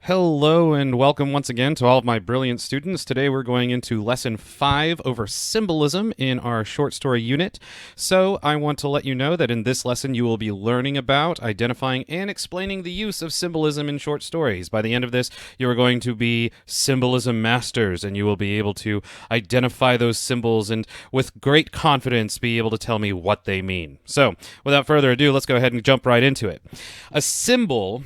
Hello and welcome once again to all of my brilliant students. Today we're going into Lesson 5 over Symbolism in our short story unit. So I want to let you know that in this lesson you will be learning about identifying and explaining the use of symbolism in short stories. By the end of this, you are going to be symbolism masters, and you will be able to identify those symbols and with great confidence be able to tell me what they mean. So without further ado, let's go ahead and jump right into it. A symbol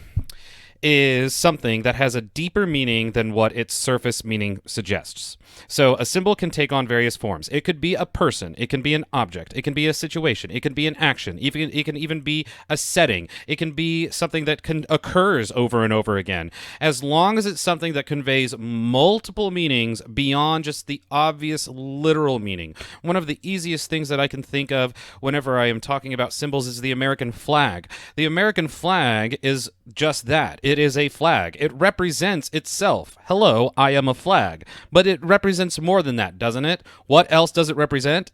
is something that has a deeper meaning than what its surface meaning suggests. So a symbol can take on various forms. It could be a person, it can be an object, it can be a situation, it can be an action, it can even be a setting, it can be something that occurs over and over again. As long as it's something that conveys multiple meanings beyond just the obvious literal meaning. One of the easiest things that I can think of whenever I am talking about symbols is the American flag. The American flag is just that. It is a flag. It represents itself. Hello, I am a flag. But it represents more than that, doesn't it? What else does it represent?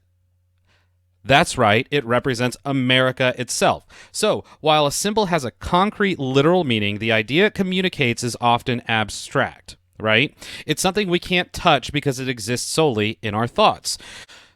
That's right, it represents America itself. So, while a symbol has a concrete, literal meaning, the idea it communicates is often abstract, right? It's something we can't touch because it exists solely in our thoughts.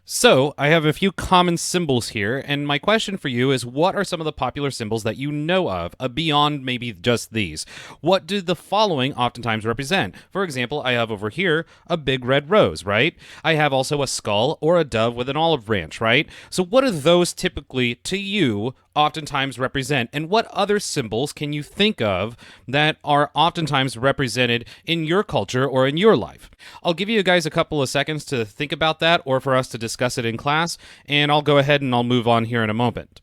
So, I have a few common symbols here, and my question for you is, what are some of the popular symbols that you know of, beyond maybe just these? What do the following oftentimes represent? For example, I have over here a big red rose, right? I have also a skull or a dove with an olive branch, right? So what do those typically, to you, oftentimes represent, and what other symbols can you think of that are oftentimes represented in your culture or in your life? I'll give you guys a couple of seconds to think about that or for us to discuss it in class, and I'll go ahead and I'll move on here in a moment.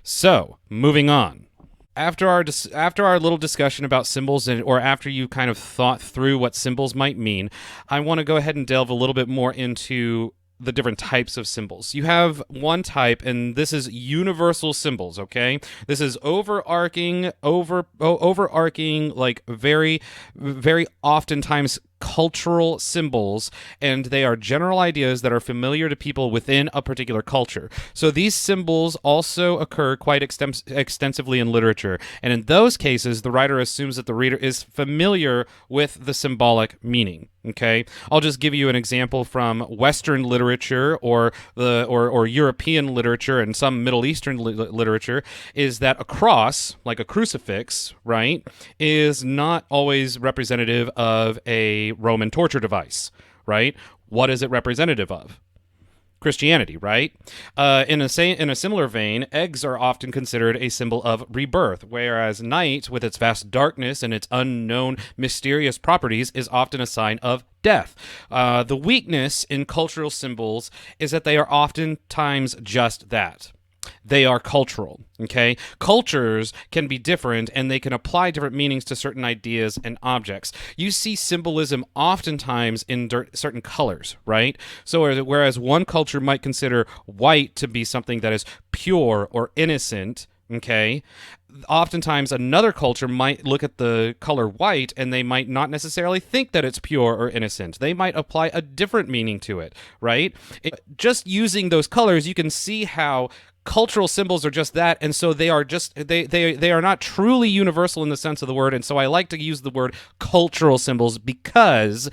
So, moving on. After our little discussion about symbols, or after you kind of thought through what symbols might mean, I want to go ahead and delve a little bit more into the different types of symbols. You have one type, and this is universal symbols, okay? This is overarching, like very, very oftentimes cultural symbols, and they are general ideas that are familiar to people within a particular culture. So these symbols also occur quite extensively in literature, and in those cases, the writer assumes that the reader is familiar with the symbolic meaning. Okay, I'll just give you an example from Western literature or European literature and some Middle Eastern literature, is that a cross, like a crucifix, right, is not always representative of a Roman torture device, right? What is it representative of? Christianity, right? In a similar vein, eggs are often considered a symbol of rebirth, whereas night, with its vast darkness and its unknown mysterious properties, is often a sign of death. The weakness in cultural symbols is that they are oftentimes just that. They are cultural, okay? Cultures can be different, and they can apply different meanings to certain ideas and objects. You see symbolism oftentimes in certain colors, right? So whereas one culture might consider white to be something that is pure or innocent, okay, oftentimes another culture might look at the color white and they might not necessarily think that it's pure or innocent. They might apply a different meaning to it, right? Just using those colors, you can see how cultural symbols are just that, and so they are just they are not truly universal in the sense of the word. And so I like to use the word cultural symbols because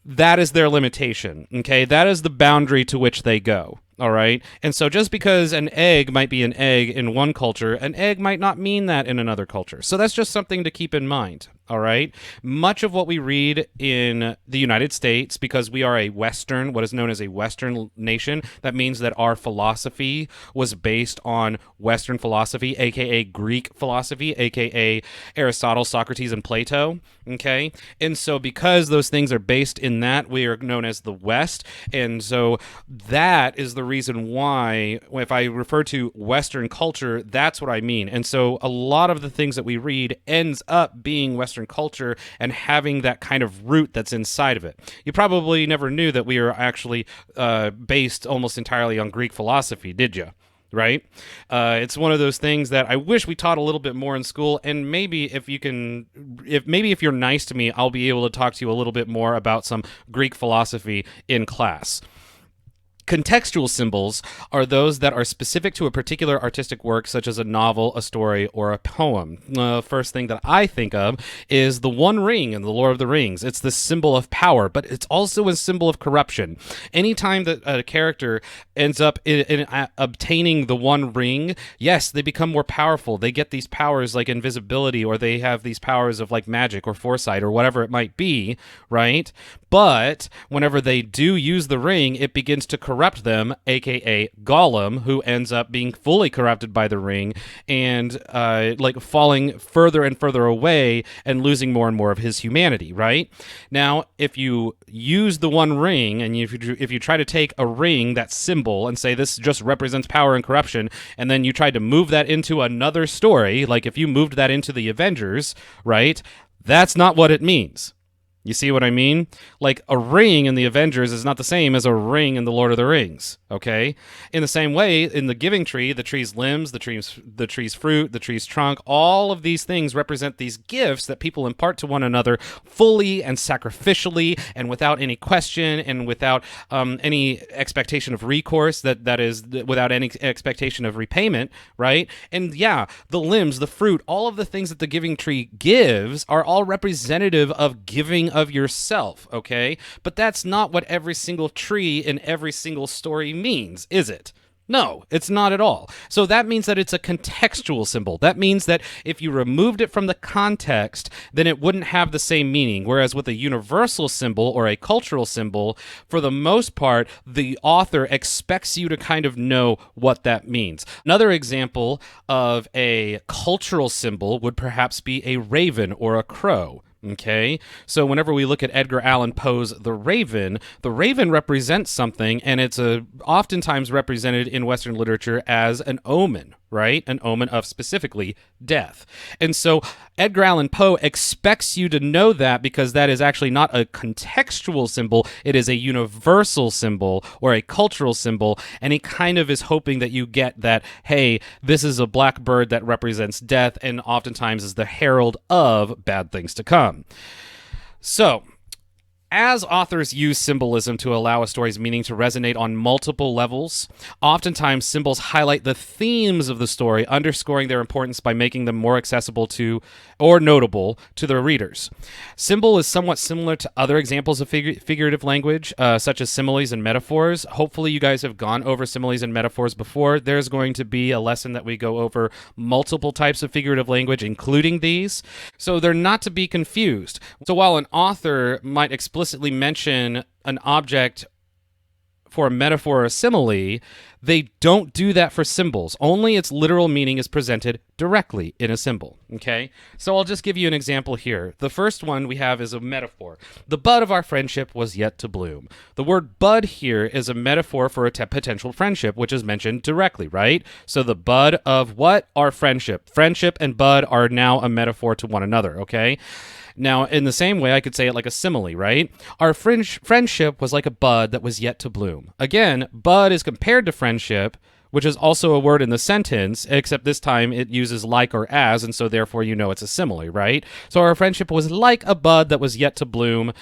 that is their limitation, okay? That is the boundary to which they go. All right. And so just because an egg might be an egg in one culture, an egg might not mean that in another culture. So that's just something to keep in mind. All right. Much of what we read in the United States, because we are what is known as a Western nation, that means that our philosophy was based on Western philosophy, aka Greek philosophy, aka Aristotle, Socrates, and Plato. Okay. And so because those things are based in that, we are known as the West. And so that is the reason why, if I refer to Western culture, that's what I mean. And so a lot of the things that we read ends up being Western culture and having that kind of root that's inside of it. You probably never knew that we are actually based almost entirely on Greek philosophy, did you? Right? It's one of those things that I wish we taught a little bit more in school, and maybe if you're nice to me, I'll be able to talk to you a little bit more about some Greek philosophy in class. Contextual symbols are those that are specific to a particular artistic work, such as a novel, a story, or a poem. The first thing that I think of is the One Ring in The Lord of the Rings. It's the symbol of power, but it's also a symbol of corruption. Anytime that a character ends up in obtaining the One Ring, yes, they become more powerful. They get these powers like invisibility, or they have these powers of like magic or foresight or whatever it might be, right? But whenever they do use the ring, it begins to corrupt them, aka Gollum, who ends up being fully corrupted by the ring and like falling further and further away and losing more and more of his humanity, right? Now, if you use the One Ring, and if you try to take a ring, that symbol, and say this just represents power and corruption, and then you try to move that into another story, like if you moved that into the Avengers, right? That's not what it means. You see what I mean? Like, a ring in the Avengers is not the same as a ring in the Lord of the Rings, okay? In the same way, in the giving tree, the tree's limbs, the tree's fruit, the tree's trunk, all of these things represent these gifts that people impart to one another fully and sacrificially and without any question and without any expectation of recourse, that is, without any expectation of repayment, right? And yeah, the limbs, the fruit, all of the things that the giving tree gives are all representative of giving of yourself, okay? But that's not what every single tree in every single story means, is it? No, it's not at all. So that means that it's a contextual symbol. That means that if you removed it from the context, then it wouldn't have the same meaning. Whereas with a universal symbol or a cultural symbol, for the most part, the author expects you to kind of know what that means. Another example of a cultural symbol would perhaps be a raven or a crow. Okay, so whenever we look at Edgar Allan Poe's The Raven represents something, and it's oftentimes represented in Western literature as an omen, right? An omen of specifically death. And so Edgar Allan Poe expects you to know that, because that is actually not a contextual symbol, it is a universal symbol or a cultural symbol, and he kind of is hoping that you get that, hey, this is a black bird that represents death and oftentimes is the herald of bad things to come. So, as authors use symbolism to allow a story's meaning to resonate on multiple levels, oftentimes symbols highlight the themes of the story, underscoring their importance by making them more accessible to or notable to their readers. Symbol is somewhat similar to other examples of figurative language, such as similes and metaphors. Hopefully you guys have gone over similes and metaphors before. There's going to be a lesson that we go over multiple types of figurative language, including these. So they're not to be confused. So while an author might explicitly mention an object for a metaphor or a simile, they don't do that for symbols. Only its literal meaning is presented directly in a symbol, okay? So I'll just give you an example here. The first one we have is a metaphor. The bud of our friendship was yet to bloom. The word bud here is a metaphor for a potential friendship, which is mentioned directly, right? So the bud of what? Our friendship. Friendship and bud are now a metaphor to one another, okay? Now, in the same way, I could say it like a simile, right? Our friendship was like a bud that was yet to bloom. Again, bud is compared to friendship, which is also a word in the sentence, except this time it uses like or as, and so therefore you know it's a simile, right? So our friendship was like a bud that was yet to bloom.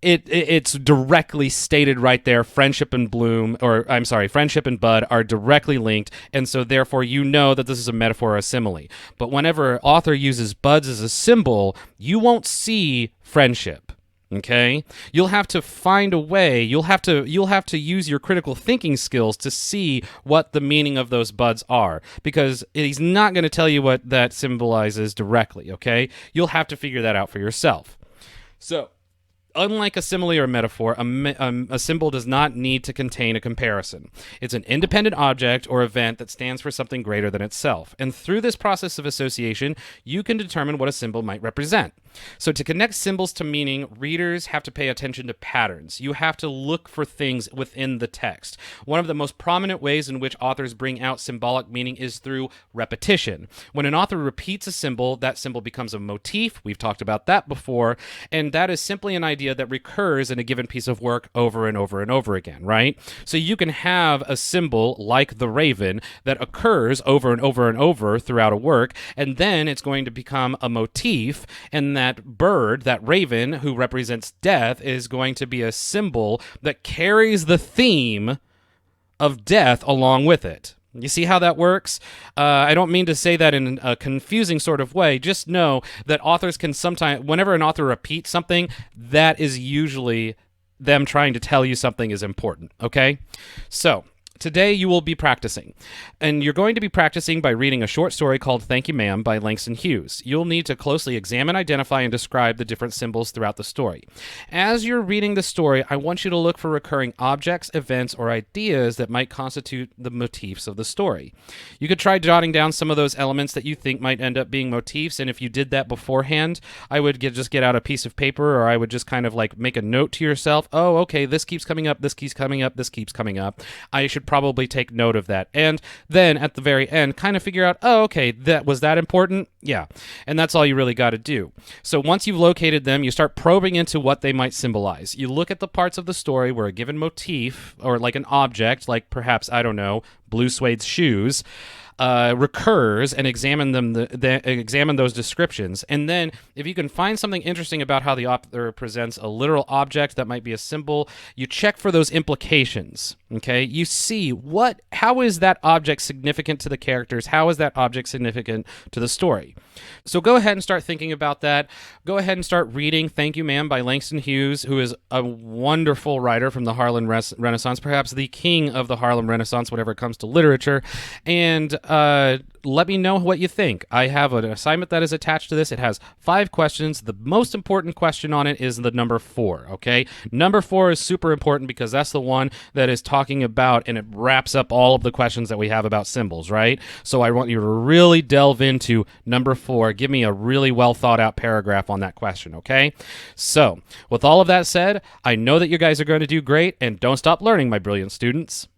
It's directly stated right there. Friendship and friendship and bud are directly linked, and so therefore you know that this is a metaphor or a simile. But whenever an author uses buds as a symbol, you won't see friendship. Okay? You'll have to find a way. You'll have to use your critical thinking skills to see what the meaning of those buds are, because he's not going to tell you what that symbolizes directly, okay? You'll have to figure that out for yourself. So, unlike a simile or a metaphor, a symbol does not need to contain a comparison. It's an independent object or event that stands for something greater than itself. And through this process of association, you can determine what a symbol might represent. So to connect symbols to meaning, readers have to pay attention to patterns. You have to look for things within the text. One of the most prominent ways in which authors bring out symbolic meaning is through repetition. When an author repeats a symbol, that symbol becomes a motif. We've talked about that before, and that is simply an idea that recurs in a given piece of work over and over and over again, right? So you can have a symbol like the raven that occurs over and over and over throughout a work, and then it's going to become a motif, and that bird, that raven who represents death, is going to be a symbol that carries the theme of death along with it. You see how that works? I don't mean to say that in a confusing sort of way. Just know that authors can sometimes, whenever an author repeats something, that is usually them trying to tell you something is important, okay? So, today you will be practicing, and you're going to be practicing by reading a short story called Thank You Ma'am by Langston Hughes. You'll need to closely examine, identify, and describe the different symbols throughout the story. As you're reading the story, I want you to look for recurring objects, events, or ideas that might constitute the motifs of the story. You could try jotting down some of those elements that you think might end up being motifs, and if you did that beforehand, I would just get out a piece of paper, or I would just kind of like make a note to yourself, oh, okay, this keeps coming up, this keeps coming up, this keeps coming up. I should probably take note of that. And then at the very end, kind of figure out, oh, okay, was that important? Yeah. And that's all you really got to do. So once you've located them, you start probing into what they might symbolize. You look at the parts of the story where a given motif, or like an object, like perhaps, I don't know, blue suede shoes, recurs, and examine examine those descriptions. And then if you can find something interesting about how the author presents a literal object that might be a symbol, you check for those implications. Okay, you see how is that object significant to the characters? How is that object significant to the story? So go ahead and start thinking about that. Go ahead and start reading Thank You Ma'am by Langston Hughes, who is a wonderful writer from the Harlem Renaissance, perhaps the king of the Harlem Renaissance whenever it comes to literature. And let me know what you think. I have an assignment that is attached to this. It has 5 questions. The most important question on it is the number 4, okay? Number 4 is super important because that's the one that is talking about, and it wraps up all of the questions that we have about symbols, right? So I want you to really delve into number 4. Give me a really well thought out paragraph on that question, okay? So with all of that said, I know that you guys are going to do great, and don't stop learning, my brilliant students.